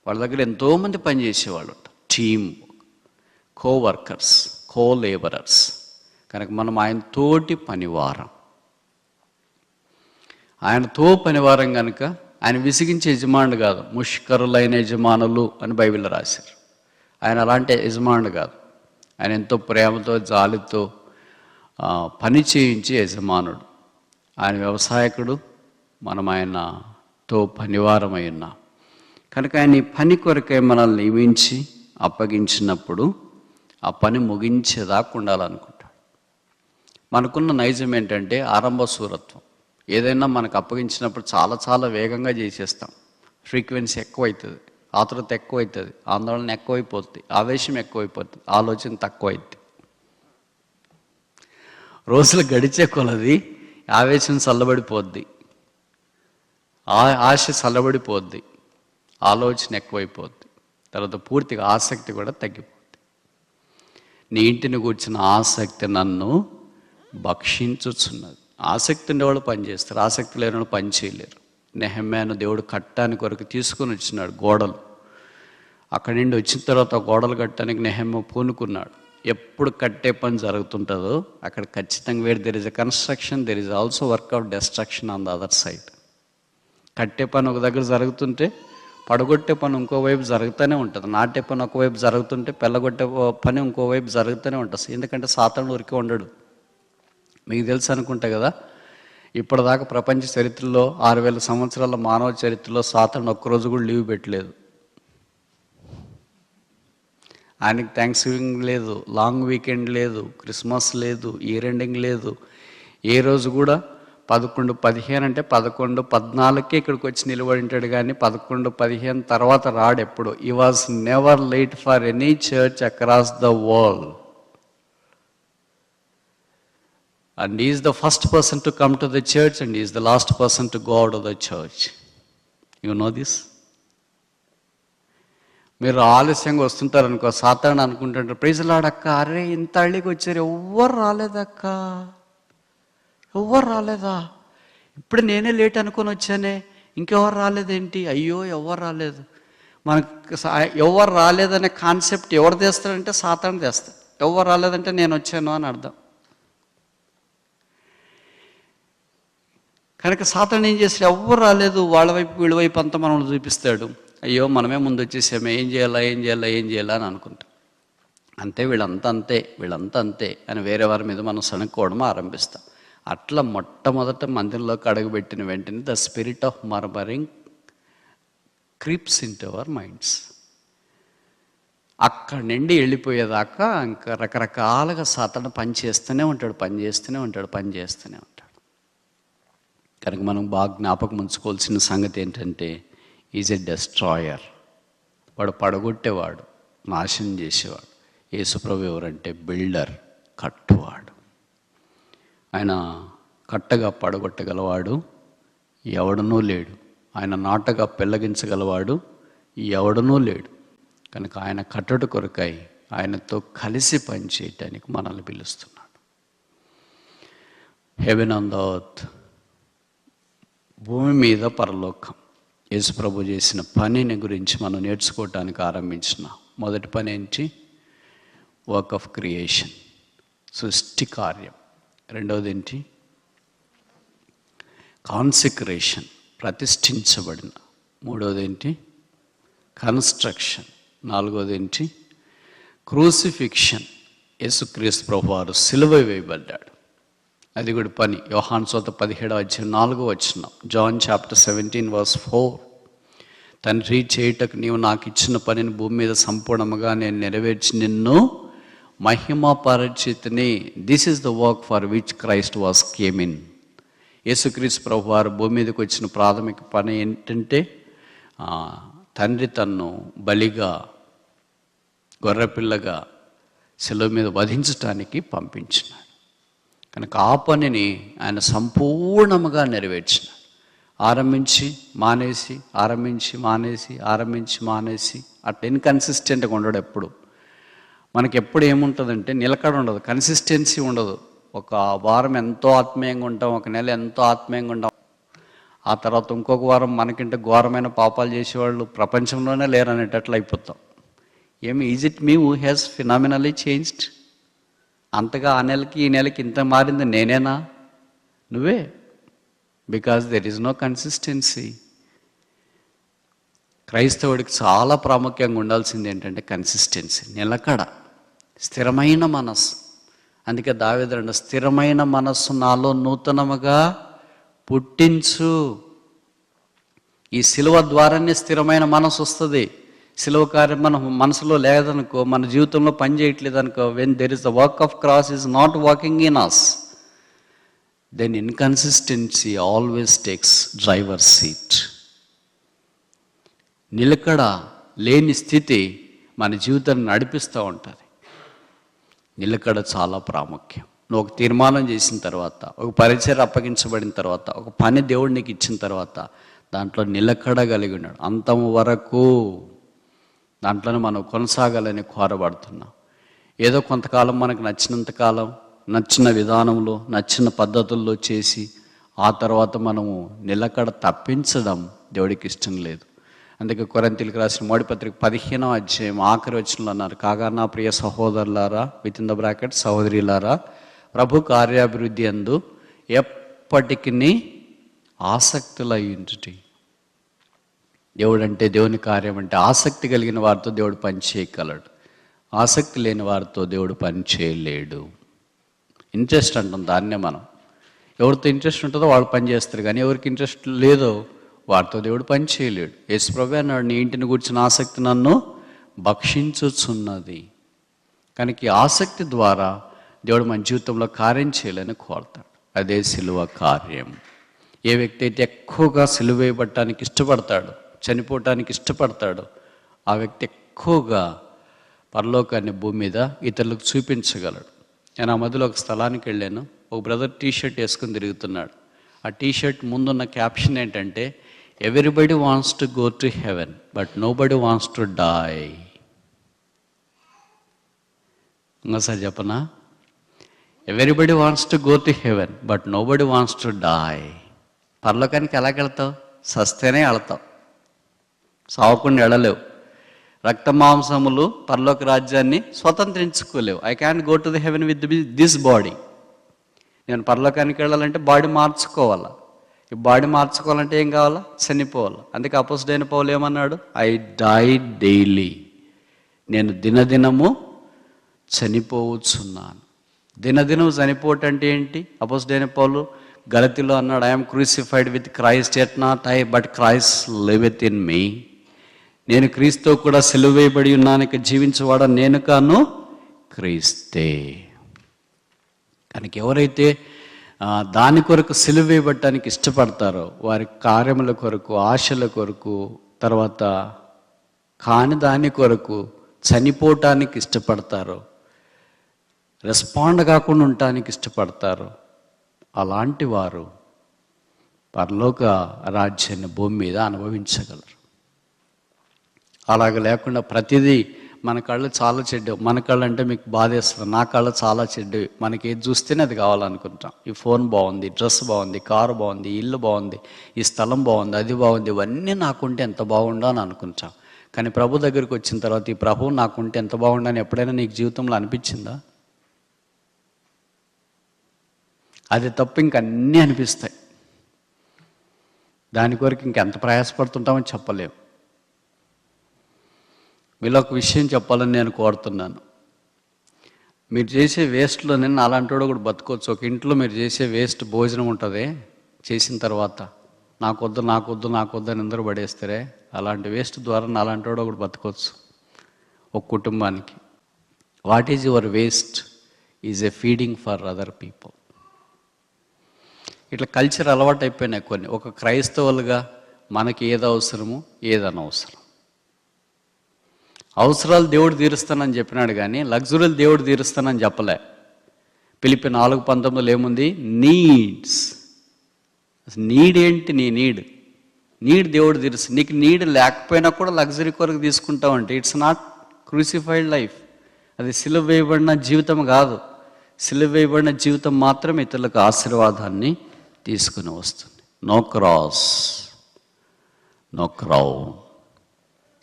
Speaker 1: వాళ్ళ దగ్గర ఎంతోమంది పనిచేసేవాళ్ళు ఉంటారు. టీమ్, కో వర్కర్స్, కో లేబరర్స్. కనుక మనం ఆయన తోటి పనివారం. ఆయనతో పనివారం కనుక ఆయన విసిగించే యజమానుడు కాదు, ముష్కరులైన యజమానులు అని బైబిల్లో రాశారు. ఆయన అలాంటి యజమానుడు కాదు. ఆయన ఎంతో ప్రేమతో, జాలితో పని చేయించే యజమానుడు. ఆయన వ్యవసాయకుడు, మనం ఆయనతో పనివారమై ఉన్నాం. కనుక ఆయన ఈ పని కొరకై మనల్ని నియమించి అప్పగించినప్పుడు ఆ పని ముగించేదాకా ఉండాలనుకుంటాడు. మనకున్న నైజం ఏంటంటే ఆరంభ సూరత్వం. ఏదైనా మనకు అప్పగించినప్పుడు చాలా చాలా వేగంగా చేసేస్తాం. ఫ్రీక్వెన్సీ ఎక్కువవుతుంది, ఆతురత ఎక్కువవుతుంది, ఆందోళన ఎక్కువైపోతుంది, ఆవేశం ఎక్కువైపోతుంది, ఆలోచన తక్కువైతుంది. రోజులు గడిచే కొలది ఆవేశం చల్లబడిపోద్ది, ఆశ చల్లబడిపోద్ది, ఆలోచన ఎక్కువైపోద్ది, తర్వాత పూర్తిగా ఆసక్తి కూడా తగ్గిపోద్ది. నీ ఇంటిని కూర్చున్న ఆసక్తి నన్ను భక్షించుచున్నది. ఆసక్తి ఉండేవాళ్ళు పని చేస్తారు, ఆసక్తి లేని వాళ్ళు పని చేయలేరు. నెహెమ్యాను దేవుడు కట్టడానికి కొరకు తీసుకొని వచ్చినాడు గోడలు. అక్కడి నుండి వచ్చిన తర్వాత గోడలు కట్టడానికి నెహెమ్యా పూనుకున్నాడు. ఎప్పుడు కట్టే పని జరుగుతుంటుందో అక్కడ ఖచ్చితంగా there is a construction, there is also work of destruction on the other side. కట్టే పని ఒక దగ్గర జరుగుతుంటే పడగొట్టే పని ఇంకోవైపు జరుగుతూనే ఉంటుంది. నాటే పని ఒకవైపు జరుగుతుంటే పెళ్ళగొట్టే పని ఇంకోవైపు జరుగుతూనే ఉంటుంది. ఎందుకంటే సాతానుడు ఊరికే ఉండడు. మీకు తెలుసు అనుకుంటా కదా, ఇప్పటిదాకా ప్రపంచ చరిత్రలో 6000 సంవత్సరాల మానవ చరిత్రలో సాతానుడు ఒక్కరోజు కూడా లీవ్ పెట్టలేదు. ఆయనకి థ్యాంక్స్ గివింగ్ లేదు, లాంగ్ వీకెండ్ లేదు, క్రిస్మస్ లేదు, ఇయర్ ఎండింగ్ లేదు. ఏ రోజు కూడా 11-15 అంటే 11-14కే ఇక్కడికి వచ్చి నిలబడి ఉంటాడు. కానీ 11-15 తర్వాత రాడు ఎప్పుడు. ఈ was never late for any church across the world. And he is the first person to come to the church and he is the last person to go out of the church. You know this? మీరు ఆలస్యంగా వస్తుంటారు అనుకో, సాతాను అనుకుంటుంటారు, ప్రైజ్లాడక్క, అరే ఇంత అళ్ళకి వచ్చారు, ఎవ్వరు రాలేదక్క, ఎవ్వరు రాలేదా, ఇప్పుడు నేనే లేట్ అనుకొని వచ్చానే, ఇంకెవరు రాలేదేంటి, అయ్యో ఎవరు రాలేదు. మనకు ఎవరు రాలేదనే కాన్సెప్ట్ ఎవరు తెస్తాడంటే సాతాను తెస్తాడు. ఎవరు రాలేదంటే నేను వచ్చాను అని అర్థం. కనుక సాతాను ఏం చేస్తాడు, ఎవ్వరు రాలేదు, వాళ్ళ వైపు వీళ్ళ వైపు అంతా మనం చూపిస్తాడు. అయ్యో మనమే ముందు వచ్చేసామే, ఏం చేయాలా అని అనుకుంటాం. అంతే, వీళ్ళంతా అంతే అని వేరే వారి మీద మనం సనుక్కోవడం ఆరంభిస్తాం. అట్లా మొట్టమొదట మందిరంలోకి అడుగుపెట్టిన వెంటనే the spirit of murmuring creeps in to our minds. అక్కడి నుండి వెళ్ళిపోయేదాకా ఇంకా రకరకాలుగా సాతాను పనిచేస్తూనే ఉంటాడు. కనుక మనం బాగా జ్ఞాపకం ఉంచుకోవాల్సిన సంగతి ఏంటంటే, ఈజ్ ఎ డెస్ట్రాయర్. వాడు పడగొట్టేవాడు, నాశనం చేసేవాడు. యేసుప్రభు ఎవరంటే బిల్డర్, కట్టువాడు. ఆయన కట్టగా పడగొట్టగలవాడు ఎవడనూ లేడు. ఆయన నాటగా పెళ్ళగించగలవాడు ఎవడనూ లేడు. కనుక ఆయన కట్టడు కొరకై ఆయనతో కలిసి పనిచేయటానికి మనల్ని పిలుస్తున్నాడు. హెవెన్ ఆన్ ద ఎర్త్, భూమి మీద పరలోకం, యేసుప్రభు చేసిన పనిని గురించి మనం నేర్చుకోవటానికి ఆరంభించిన మొదటి పని ఏంటి? వర్క్ ఆఫ్ క్రియేషన్, సృష్టి కార్యం. రెండవది ఏంటి? కాన్సిక్రేషన్, ప్రతిష్ఠించబడిన. మూడవది ఏంటి? కన్స్ట్రక్షన్. నాలుగవది ఏంటి? క్రూసిఫిక్షన్. యేసుక్రీస్తు ప్రభువారు సిలువ వేయబడ్డాడు, అది కూడా పని. యోహాను సువార్త 17:4 జాన్ చాప్టర్ 17:4. తండ్రి, చేయుటకు నీవు నాకు ఇచ్చిన పనిని భూమి మీద సంపూర్ణముగా నేను నెరవేర్చి నిన్ను మహిమపరచితిని. This is the work for which Christ was came in. యేసుక్రీస్తు ప్రభువారు భూమి మీదకి వచ్చిన ప్రాథమిక పని ఏంటంటే, తండ్రి తన్ను బలిగా, గొర్రెపిల్లగా శిలువ మీద వధించటానికి పంపించినాడు. కనుక ఆ పనిని ఆయన సంపూర్ణముగా నెరవేర్చినాడు. ఆరంభించి మానేసి అట్లా ఇన్కన్సిస్టెంట్గా ఉండడు. ఎప్పుడు మనకి ఎప్పుడు ఏముంటుందంటే నిలకడ ఉండదు, కన్సిస్టెన్సీ ఉండదు. ఒక వారం ఎంతో ఆత్మీయంగా ఉంటాం, ఒక నెల ఎంతో ఆత్మీయంగా ఉంటాం, ఆ తర్వాత ఇంకొక వారం మనకంటే ఘోరమైన పాపాలు చేసేవాళ్ళు ప్రపంచంలోనే లేరనేటట్లు అయిపోతాం. Is it me who has phenomenally changed? అంతగా ఆ నెలకి ఈ నెలకి ఇంత మారింది నేనేనా? నువ్వే. Because there is no consistency. క్రైస్తవుడికి చాలా ప్రాముఖ్యంగా ఉండాల్సింది ఏంటంటే కన్సిస్టెన్సీ, నిలకడ, స్థిరమైన మనస్సు. అందుకే దావీదు అంటాడు, స్థిరమైన మనస్సు నాలో నూతనముగా పుట్టించు. ఈ సిలువ ద్వారానే స్థిరమైన మనసు వస్తుంది. సిలువ కార్యం మన మనసులో లేదనుకో, మన జీవితంలో పని చేయట్లేదు అనుకో, when there is the work of cross is not walking in us, then inconsistency always takes driver seat. నిలకడ లేని స్థితి మన జీవితాన్ని నడిపిస్తూ ఉంటుంది. నిలకడ చాలా ప్రాముఖ్యం. నువ్వు ఒక తీర్మానం చేసిన తర్వాత, ఒక పరిచయం అప్పగించబడిన తర్వాత, ఒక పని దేవుడు నీకు ఇచ్చిన తర్వాత దాంట్లో నిలకడ కలిగి ఉన్నాడు అంతం వరకు. దాంట్లోనే మనం కొనసాగాలని కోరబడుతున్నాం. ఏదో కొంతకాలం మనకు నచ్చినంతకాలం, నచ్చిన విధానంలో, నచ్చిన పద్ధతుల్లో చేసి ఆ తర్వాత మనము నిలకడ తప్పించడం దేవుడికి ఇష్టం లేదు. అందుకే కొరింథీయులకు రాసిన మొదటి పత్రిక 15వ అధ్యాయం ఆఖరి వచనంలో అన్నారు, కాగా నా ప్రియ సహోదరులారా, విత్ ఇన్ ద బ్రాకెట్ సహోదరులారా, ప్రభు కార్యాభివృద్ధి యందు ఎప్పటికీ ఆసక్తులయ్యుండుటి. దేవుడు అంటే, దేవుని కార్యం అంటే ఆసక్తి కలిగిన వారితో దేవుడు పని చేయగలడు. ఆసక్తి లేని వారితో దేవుడు పని చేయలేడు. ఇంట్రెస్ట్ అంటాం దాన్నే మనం. ఎవరితో ఇంట్రెస్ట్ ఉంటుందో వాళ్ళు పని చేస్తారు, కానీ ఎవరికి ఇంట్రెస్ట్ లేదో వారితో దేవుడు పని చేయలేడు. యేసుప్రభువే అన్నాడు, నీ ఇంటిని కూర్చున్న ఆసక్తి నన్ను భక్షించుచున్నది. కనుక ఈ ఆసక్తి ద్వారా దేవుడు మన జీవితంలో కార్యం చేయాలని కోరుతాడు. అదే సిలువ కార్యం. ఏ వ్యక్తి అయితే ఎక్కువగా సిలువ వేయబడటానికి ఇష్టపడతాడు, చనిపోవటానికి ఇష్టపడతాడు, ఆ వ్యక్తి ఎక్కువగా పరలోకాన్ని భూమి మీద ఇతరులకు చూపించగలడు. నేను ఆ మధ్యలో ఒక స్థలానికి వెళ్ళాను. ఒక బ్రదర్ టీషర్ట్ వేసుకుని తిరుగుతున్నాడు. ఆ టీషర్ట్ ముందున్న క్యాప్షన్ ఏంటంటే, everybody wants to go to heaven, but nobody wants to die. ఇంకోసారి చెప్పనా? Everybody wants to go to heaven, but nobody wants to die. పరలోకానికి ఎలాగెళ్తావు? సస్తేనే వెళ్తావు, సావకుండా వెళ్ళలేవు. రక్త మాంసములు పరలోక రాజ్యాన్ని స్వతంత్రించుకోలేవు. I can go to the heaven with this body. నేను పరలోకానికి వెళ్ళాలంటే బాడీ మార్చుకోవాలా. ఈ బాడీ మార్చుకోవాలంటే ఏం కావాలా? చనిపోవాలి. అందుకే అపోస్తలుడైన పౌలు ఏమన్నాడు? I die daily. నేను దినదినము చనిపోవచ్చున్నాను. దినదినం చనిపోవటం అంటే ఏంటి? అపోస్తలుడైన పౌలు గలతీలో అన్నాడు, I'm crucified with Christ, at not I but Christ liveth in me. నేను క్రీస్తుతో కూడా సిలువ వేయబడి ఉన్నాను, ఇక జీవించేవాడు నేను కాను, క్రీస్తే. కనుక ఎవరైతే దాని కొరకు సిలువ వేయబడటానికి ఇష్టపడతారో, వారి కార్యముల కొరకు, ఆశల కొరకు, తర్వాత కాని దాని కొరకు చనిపోవటానికి ఇష్టపడతారో, రెస్పాండ్ కాకుండా ఉండటానికి ఇష్టపడతారో, అలాంటి వారు పరలోక రాజ్యాన్ని భూమి మీద అనుభవించగలరు. అలాగ లేకుండా ప్రతిదీ మన కళ్ళు చాలా చెడ్డవి. మన కళ్ళు అంటే మీకు బాధేస్తుంది, నా కళ్ళు చాలా చెడ్డవి. మనకి ఏది చూస్తేనే అది కావాలనుకుంటాం. ఈ ఫోన్ బాగుంది, డ్రెస్ బాగుంది, కారు బాగుంది, ఇల్లు బాగుంది, ఈ స్థలం బాగుంది, అది బాగుంది, ఇవన్నీ నాకుంటే ఎంత బాగుండో అని అనుకుంటాం. కానీ ప్రభు దగ్గరికి వచ్చిన తర్వాత ఈ ప్రభువు నాకుంటే ఎంత బాగుండని ఎప్పుడైనా నీకు జీవితంలో అనిపించిందా? అది తప్ప ఇంకన్నీ అనిపిస్తాయి. దాని కొరకు ఇంకెంత ప్రయాసపడుతుంటామని చెప్పలేము. వీళ్ళు ఒక విషయం చెప్పాలని నేను కోరుతున్నాను. మీరు చేసే వేస్ట్లో నిన్న అలాంటి వాడు కూడా బతుకోవచ్చు. ఒక ఇంట్లో మీరు చేసే వేస్ట్ భోజనం ఉంటుంది, చేసిన తర్వాత నాకొద్దు నాకొద్దు నాకొద్దు అని అందరూ పడేస్తారే, అలాంటి వేస్ట్ ద్వారా అలాంటి వాడు కూడా బతుకోవచ్చు ఒక కుటుంబానికి. What is your waste is a feeding for other people. ఇట్లా కల్చర్ అలవాటు అయిపోయినాయి కొన్ని. ఒక క్రైస్తవులుగా మనకి ఏది అవసరమో ఏది అనవసరం. అవసరాలు దేవుడు తీరుస్తానని చెప్పినాడు, కానీ లగ్జరీలు దేవుడు తీరుస్తానని చెప్పలే. ఫిలిప్పీ 4:19 ఏముంది? నీడ్స్. నీడ్ ఏంటి? నీ నీడ్ దేవుడు తీరుస్తుంది. నీకు నీడ్ లేకపోయినా కూడా లగ్జరీ కొరకు తీసుకుంటావంటే ఇట్స్ నాట్ క్రూసిఫైడ్ లైఫ్. అది సిలువ వేయబడిన జీవితం కాదు. సిలువ వేయబడిన జీవితం మాత్రం ఇతరులకు ఆశీర్వాదాన్ని తీసుకుని వస్తుంది. No cross, no crown.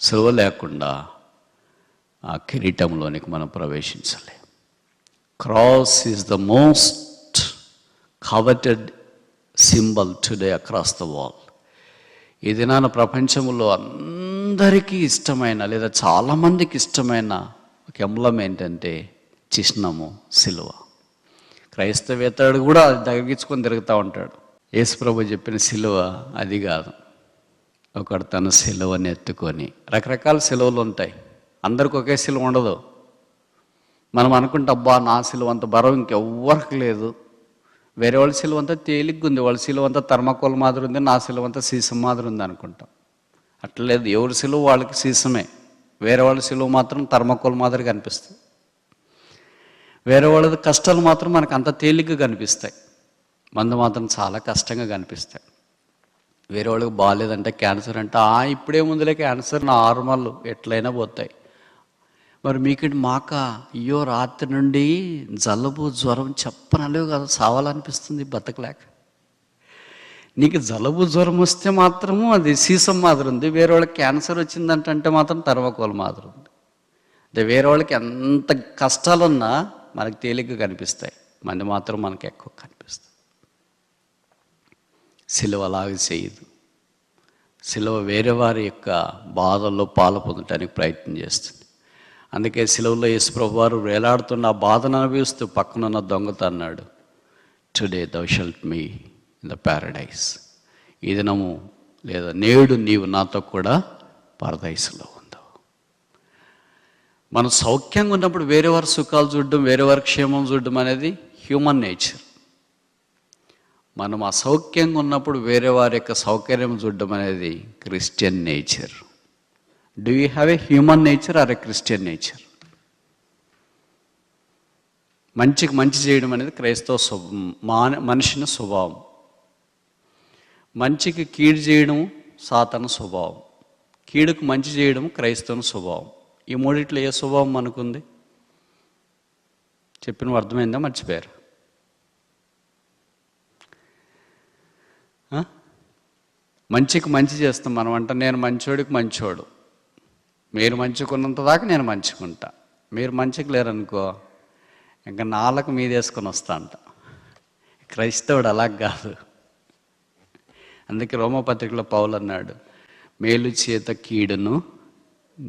Speaker 1: సిలువ లేకుండా ఆ కిరీటంలోనికి మనం ప్రవేశించలేం. Cross is the most coveted symbol today across the world. ఈ దినాన ప్రపంచంలో అందరికీ ఇష్టమైన లేదా చాలామందికి ఇష్టమైన ఒక ఎంబ్లం ఏంటంటే చిహ్నము సిలువ. క్రైస్తవేతరుడు కూడా అది తగ్గించుకొని తిరుగుతూ ఉంటాడు. యేసుప్రభు చెప్పిన సిలువ అది కాదు. ఒకడు తన సిలువని ఎత్తుకొని, రకరకాల సిలువలు ఉంటాయి, అందరికి ఒకే సిలువ ఉండదు. మనం అనుకుంటే అబ్బా నా సిలువ అంత బరువు ఇంకెవ్వరికి లేదు, వేరే వాళ్ళ సిలువ అంతా తేలిగ్గా ఉంది, వాళ్ళ సిలువ అంతా థర్మాకోల్ మాదిరి ఉంది, నా సిలువ అంతా సీసం మాదిరి ఉంది అనుకుంటాం. అట్లా లేదు. ఎవరి సిలువ వాళ్ళకి సీసమే, వేరే వాళ్ళ సిలువ మాత్రం థర్మాకోల్ మాదిరి కనిపిస్తుంది. వేరే వాళ్ళది కష్టాలు మాత్రం మనకు అంత తేలిగ్గా కనిపిస్తాయి, మందు మాత్రం చాలా కష్టంగా కనిపిస్తాయి. వేరే వాళ్ళకి బాగాలేదంటే క్యాన్సర్ అంటే ఇప్పుడే ముందులే క్యాన్సర్ నార్మల్ ఎట్లయినా పోతాయి. మరి మీకు అయ్యో రాత్రి నుండి జలుబు జ్వరం చెప్పనలేవు కదా, సావాలనిపిస్తుంది బతకలేక. నీకు జలుబు జ్వరం వస్తే మాత్రము అది సీసం మాదిరి ఉంది, వేరే వాళ్ళకి క్యాన్సర్ వచ్చిందంటే మాత్రం థర్మాకోల్ మాదిరి ఉంది. అంటే వేరే వాళ్ళకి ఎంత కష్టాలున్నా మనకు తేలిగ్గా కనిపిస్తాయి, మంది మాత్రం మనకి ఎక్కువ కనిపిస్తాయి. సిలువ అలాగే చేయదు. సిలువ వేరే వారి యొక్క బాధల్లో పాలు పొందటానికి ప్రయత్నం చేస్తుంది. అందుకే సిలువలో యేసుప్రభు వారు వేలాడుతున్న ఆ బాధను అనుభవిస్తూ పక్కనున్న దొంగతో అన్నాడు, today thou shalt me in the paradise. ఈ దినము లేదా నేడు నీవు నాతో కూడా పరదైసులో ఉందావు. మనం సౌఖ్యంగా ఉన్నప్పుడు వేరే వారి సుఖాలు చూడడం, వేరే వారి క్షేమం చూడడం అనేది హ్యూమన్ నేచర్. మనం అసౌఖ్యంగా ఉన్నప్పుడు వేరే వారి యొక్క సౌకర్యం చూడడం అనేది Christian nature. Do you have a human nature or a Christian nature? మంచికి మంచి చేయడం అనేది క్రైస్తవ మనిషిని స్వభావం. మంచికి కీడు చేయడం సాతాను స్వభావం, కీడుకు మంచి చేయడం క్రైస్తవుని స్వభావం. ఈ మూడిట్లో ఏ స్వభావం మనకుంది? చెప్పిన అర్థమైందా? మర్చిపోయారు? మంచికి మంచి చేస్తాం మనం అంట. నేను మంచోడికి మంచోడు, మీరు మంచుకున్నంత దాకా నేను మంచుకుంటా, మీరు మంచికి లేరనుకో ఇంకా నాళ్ళకు మీదేసుకొని వస్తా అంట. క్రైస్తవుడు అలా కాదు. అందుకే రోమపత్రికలో పౌలు అన్నాడు, మేలు చేత కీడును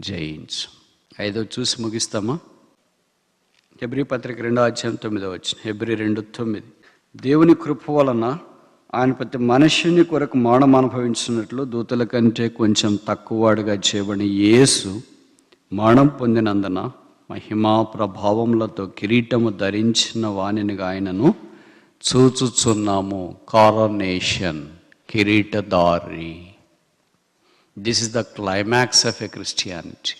Speaker 1: జయించు. 5వ చూసి ముగిస్తామా? హెబ్రీ పత్రిక 2:9. హెబ్రీ 2:9. దేవుని కృప వలన ఆయన ప్రతి మనుష్యుని కొరకు మరణం అనుభవించినట్లు దూతల కంటే కొంచెం తక్కువవాడుగా చేయబడిన యేసు మరణం పొందినందున మహిమా ప్రభావములతో కిరీటము ధరించిన వానినిగా ఆయనను చూచుచున్నాము. కారోనేషన్, కిరీటదారి. This is the climax of a Christianity.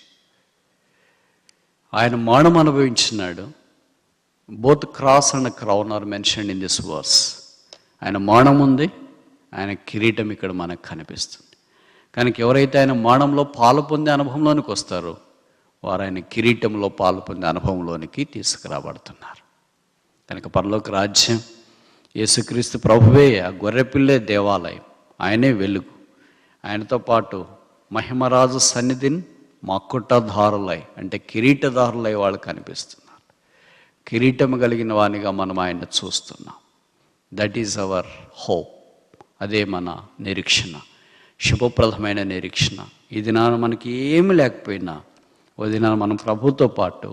Speaker 1: ఆయన మరణం అనుభవించినాడు. Both cross and crown are mentioned in this verse. ఆయన మరణం ఉంది, ఆయన కిరీటం ఇక్కడ మనకు కనిపిస్తుంది. కనుక ఎవరైతే ఆయన మరణంలో పాలు పొందే అనుభవంలోనికి వస్తారో వారు ఆయన కిరీటంలో పాలు పొందే అనుభవంలోనికి తీసుకురాబడుతున్నారు. కనుక పరలోక రాజ్యం యేసుక్రీస్తు ప్రభువే, ఆ గొర్రెపిల్లే దేవాలయం, ఆయనే వెలుగు. ఆయనతో పాటు మహిమరాజు సన్నిధిని మకుటధారులై అంటే కిరీటధారులై వాళ్ళు కనిపిస్తున్నారు. కిరీటం కలిగిన వానిగా మనం ఆయన చూస్తున్నాం. That is our hope. అదే మన నిరీక్షణ, శుభప్రదమైన నిరీక్షణ. ఈ దినాన మనకి ఏమి లేకపోయినా ఓ దినాన మనం ప్రభుతో పాటు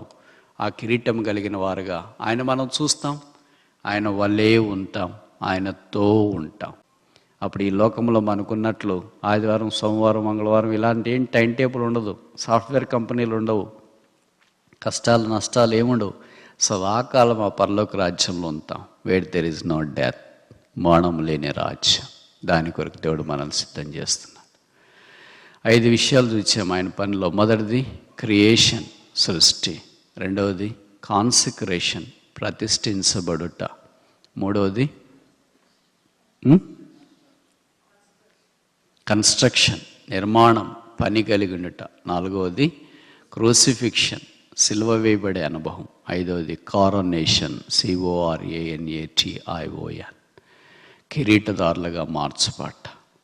Speaker 1: ఆ కిరీటం కలిగిన వారుగా ఆయన మనం చూస్తాం, ఆయన వల్లే ఉంటాం, ఆయనతో ఉంటాం. అప్పుడు ఈ లోకంలో మనకున్నట్లు ఆదివారం, సోమవారం, మంగళవారం ఇలాంటి ఏం టైం టేబుల్ ఉండదు. సాఫ్ట్వేర్ కంపెనీలు ఉండవు, కష్టాలు నష్టాలు ఏముండవు. సదాకాలం ఆ పరలోక రాజ్యంలో ఉంటాం. Where there is no death, మరణం లేని రాజ్యం. దాని కొరకు దేవుడు మనల్ని సిద్ధం చేస్తున్నాడు. 5 విషయాలు చూసాం ఆయన పనిలో. మొదటిది క్రియేషన్, సృష్టి. రెండవది కాన్సిక్రేషన్, ప్రతిష్ఠించబడుట. మూడవది కన్స్ట్రక్షన్, నిర్మాణం, పని కలిగి ఉండుట. నాలుగవది క్రూసిఫిక్షన్, సిలువ వేయబడే అనుభవం. 5వది కారోనేషన్, CORANATION, కిరీటదారులుగా మార్చబడ్డ.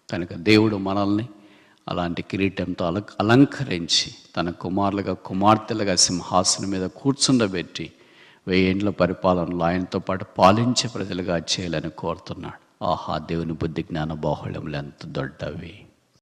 Speaker 1: కనుక దేవుడు మనల్ని అలాంటి కిరీటంతో అలంకరించి తన కుమారులుగా కుమార్తెలుగా సింహాసనం మీద కూర్చుండబెట్టి 1000 ఏండ్ల పరిపాలనలో ఆయనతో పాటు పాలించే ప్రజలుగా చేయాలని కోరుతున్నాడు. ఆహా, దేవుని బుద్ధి జ్ఞాన బాహుళ్యములు ఎంత దొడ్డవి.